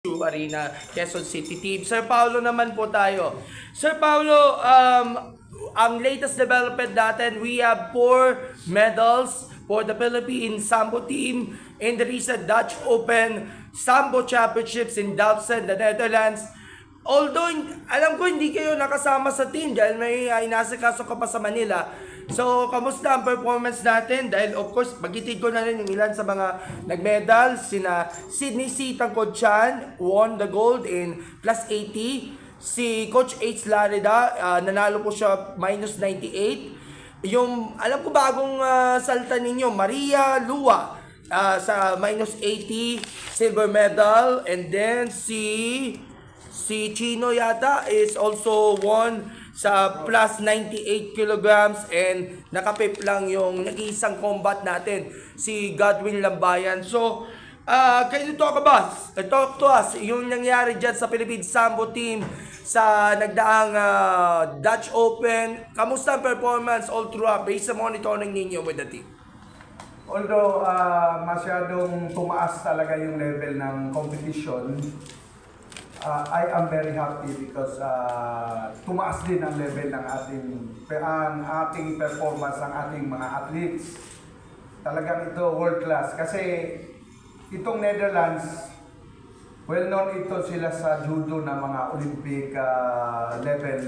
Arena, Quezon City team. Sir Paulo naman po tayo. Sir Paulo, ang latest development natin, we have 4 medals for the Philippines Sambo team in the recent Dutch Open Sambo Championships in Delfzijl, the Netherlands. Although, alam ko hindi kayo nakasama sa team dahil may inasikaso ka pa sa Manila. So, kamusta ang performance natin? Dahil of course, magitid ko na rin yung ilan sa mga nagmedal. Sina Sydney C. Tangkodchan won the gold in plus 80. Si Coach H. Larida, nanalo po siya minus 98. Yung, alam ko bagong salta ninyo, Maria Lua sa minus 80, silver medal. And then si Chino yata is also won sa plus 98 kilograms and nakapip lang yung nag-iisang combat natin, si Godwin Lambayan. So, can you talk about, talk to us, yung nangyari dyan sa Philippines Sambo team sa nagdaang Dutch Open. Kamusta ang performance all throughout based sa monitoring ninyo with the team? Although masyadong tumaas talaga yung level ng competition, I am very happy because tumaas din ang level ng ating performance ng ating mga athletes. Talagang ito world class kasi itong Netherlands, well known ito sila sa judo na mga Olympic level.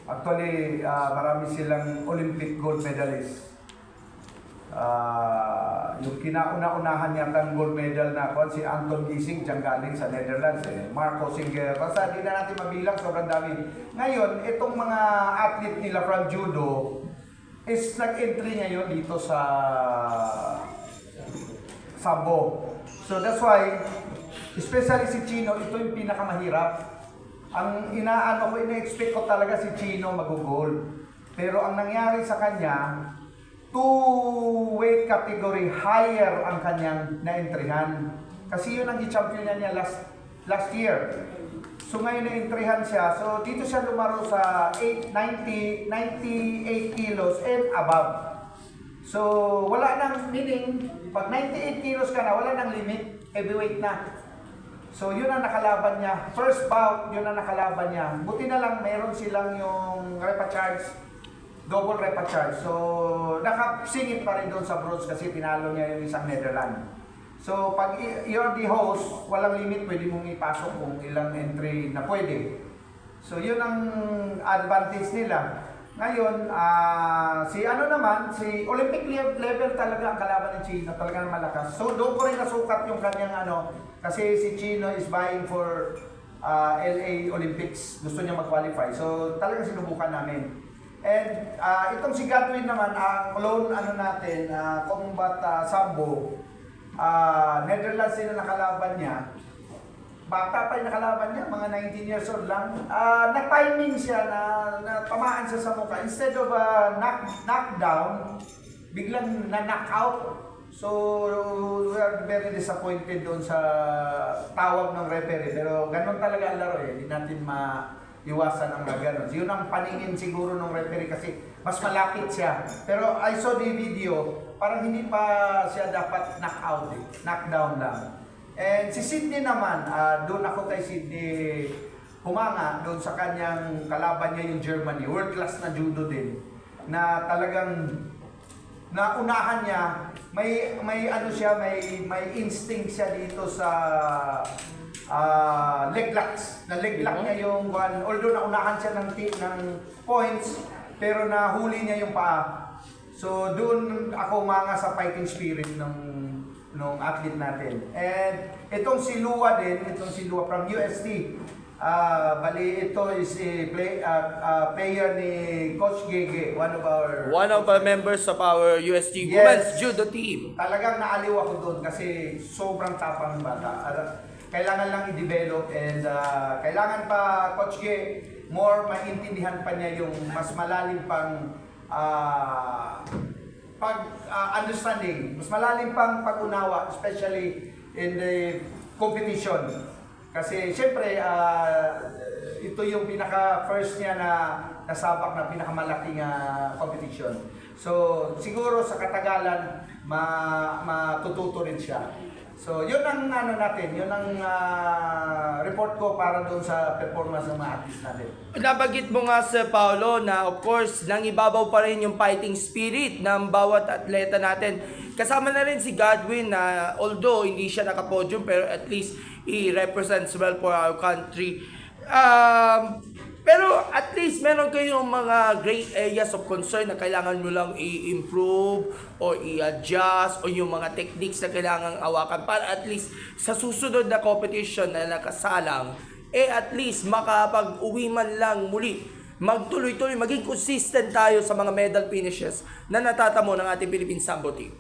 Actually, marami silang Olympic gold medalist. Yung kinauna-unahan yata ng gold medal na si Anton Gising dyan galing sa Netherlands, Marco Singer. Basta di na natin mabilang, sobrang dami. Ngayon, itong mga athlete nila from judo is nag-entry ngayon dito sa Sambo. So that's why, especially si Chino, ito yung pinakamahirap. Ang ina-expect ko talaga si Chino mag-gold. Pero ang nangyari sa kanya, 2 weight category higher ang kanyang na-entryhan. Kasi yun ang i-champion niya last year. So ngayon na-entryhan siya. So dito siya lumaro sa 98 kilos and above. So wala nang meaning, pag 98 kilos ka na, wala nang limit, heavyweight na. So yun ang nakalaban niya. First bout, yun ang nakalaban niya. Buti na lang meron silang yung repacharge, double repacharge. So, nakasingit pa rin doon sa bronze kasi tinalo niya yung isang Netherlands. So, pag you're the host, walang limit, pwede mong ipasok kung ilang entry na pwede. So, yun ang advantage nila. Ngayon, si Olympic level talaga ang kalaban ng Chino, talagang malakas. So, doon ko rin nasukat yung kanyang kasi si Chino is vying for LA Olympics. Gusto niya mag-qualify. So, talagang sinubukan namin. And itong si Godwin naman, ang lone natin, combat Sambo, Netherlands din na nakalaban niya. Bata pa yung nakalaban niya, mga 19 years old lang. Na-timing siya, na tamaan siya sa mukha. Instead of knockdown, biglang na-knockout. So, we are very disappointed doon sa tawag ng referee. Pero ganun talaga ang laro Hindi natin iwasan ang gano'n. Yun ang paningin siguro ng referee kasi mas malapit siya. Pero I saw the video, parang hindi pa siya dapat knockdown lang. And si Sydney naman, doon ako kay Sydney humanga doon sa kanyang kalaban niya yung Germany. World class na judo din. Na talagang naunahan niya, may instinct siya dito sa leg locks. Leg lock niya yung although naunahan siya ng points, pero nahuli niya yung paa. So doon ako mga sa fighting spirit ng athlete natin. And itong si Lua from UST. Bali ito is player ni Coach Gege, one of our members of our UST Women's Judo team. Talagang naaliw ako doon kasi sobrang tapang ng bata. Kailangan lang i-develop and kailangan pa Coach G more maintindihan pa niya yung mas malalim pang understanding, mas malalim pang pag-unawa, especially in the competition. Kasi siyempre ito yung pinaka-first niya na nasabak na pinakamalaking competition. So siguro sa katagalan matututo rin siya. So, yun ang ano natin, yun ang report ko para doon sa performance ng mga artist natin. Nabanggit mo nga Sir Paulo na of course nang ibabaw pa rin yung fighting spirit ng bawat atleta natin. Kasama na rin si Godwin na although hindi siya nakapodium pero at least he represents well for our country. Pero at least meron kayong mga great areas of concern na kailangan nyo lang i-improve or i-adjust o yung mga techniques na kailangan awakan para at least sa susunod na competition na nakasalang at least makapag-uwi man lang muli, magtuloy-tuloy, maging consistent tayo sa mga medal finishes na natatamo ng ating Philippine Sambo team.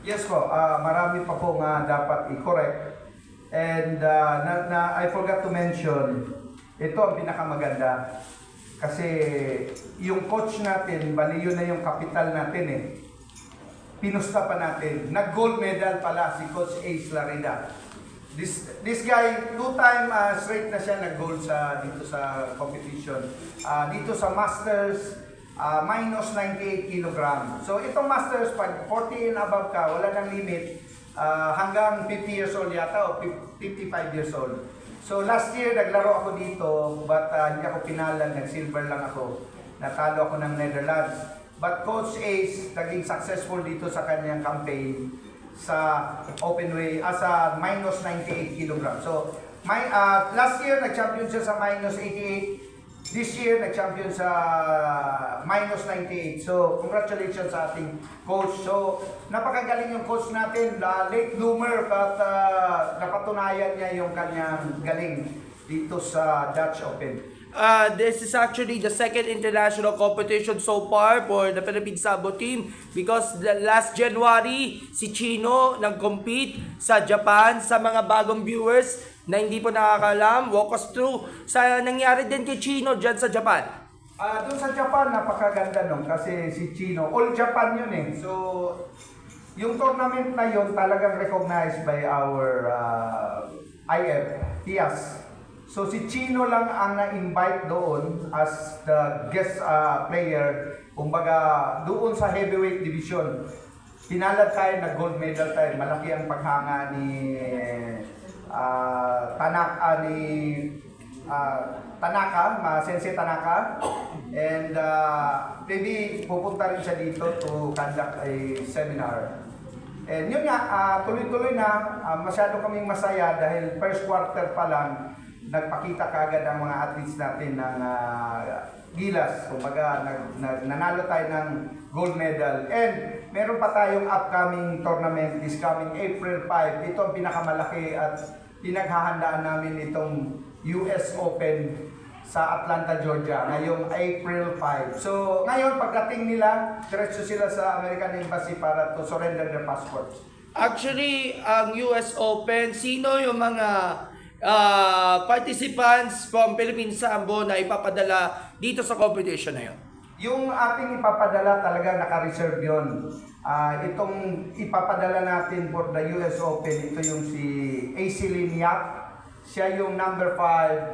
Yes po, marami pa po nga dapat i-correct. And I forgot to mention, ito ang pinakamaganda. Kasi yung coach natin, bali yun na yung kapital natin eh. Pinusta pa natin. Nag-gold medal pala si Coach Ace Larida. This guy, 2-time straight na siya nag-gold dito sa competition. Dito sa Masters, minus 98 kg. So itong Masters, pag 40 and above ka, wala nang limit, hanggang 50 years old yata o 55 years old. So last year naglaro ako dito but hindi ako pinalan, nag-silver lang ako. Natalo ako ng Netherlands. But Coach Ace naging successful dito sa kanyang campaign sa open weight sa minus 98 kg. So last year nag-champion siya sa minus 88. This year, nag-champion sa minus 98. So, congratulations sa ating coach. So, napakagaling yung coach natin. Late bloomer, but napatunayan niya yung kanyang galing dito sa Dutch Open. This is actually the second international competition so far for the Philippine Sambo team because the last January, si Chino nag-compete sa Japan. Sa mga bagong viewers na hindi po nakakalam, walk us through sa nangyari din kay Chino dyan sa Japan. Doon sa Japan, napakaganda nun kasi si Chino, all Japan yun eh. So, yung tournament na yun talagang recognized by our TIAS. So si Chino lang ang na-invite doon as the guest player, kumbaga doon sa heavyweight division. Pinalad tayo, nag-gold medal tayo. Malaki ang paghanga ni Tanaka, Sensei Tanaka. And maybe pupunta rin siya dito to conduct a seminar. And yun nga, tuloy-tuloy na, masyado kaming masaya dahil first quarter pa lang, nagpakita kaagad ang mga athletes natin ng gilas. Kumbaga, nanalo tayo ng gold medal. And meron pa tayong upcoming tournament this coming April 5. Ito ang pinakamalaki at pinaghahandaan namin itong US Open sa Atlanta, Georgia, ngayong April 5. So, ngayon, pagdating nila, diretso sila sa American Embassy para to surrender their passports. Actually, ang US Open, sino yung mga participants from Philippine Sambo na ipapadala dito sa competition na yun? Yung ating ipapadala talaga naka-reserve yun. Itong ipapadala natin for the US Open, ito yung si AC Liniak. Siya yung number 5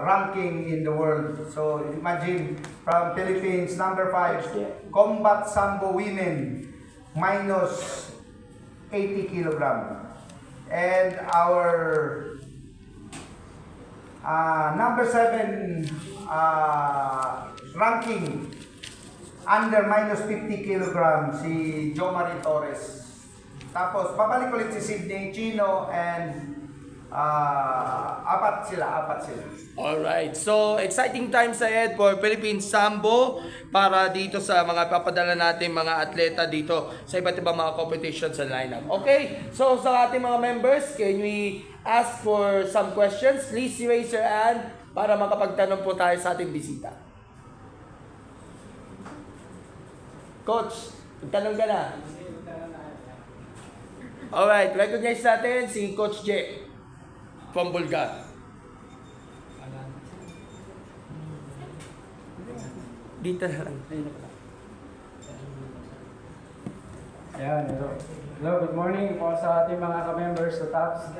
ranking in the world. So imagine, from Philippines, number 5, Combat Sambo Women, minus 80 kilogram. And our number 7 ranking under minus 50 kg si Jo Marie Torres. Tapos babalik ulit si Sydney Chino and apat sila. Alright, so exciting times ahead for Philippine Sambo para dito sa mga papadala natin mga atleta dito sa iba't ibang mga competitions sa lineup. Okay, so sa ating mga members, can we ask for some questions? Please raise your hand para makapagtanong po tayo sa ating bisita. Coach, magtanong ka na. Alright, recognize natin si Coach J from Bulgar. Dito na lang. Ayan, hello. Hello, good morning po sa ating mga ka-members sa TAPS.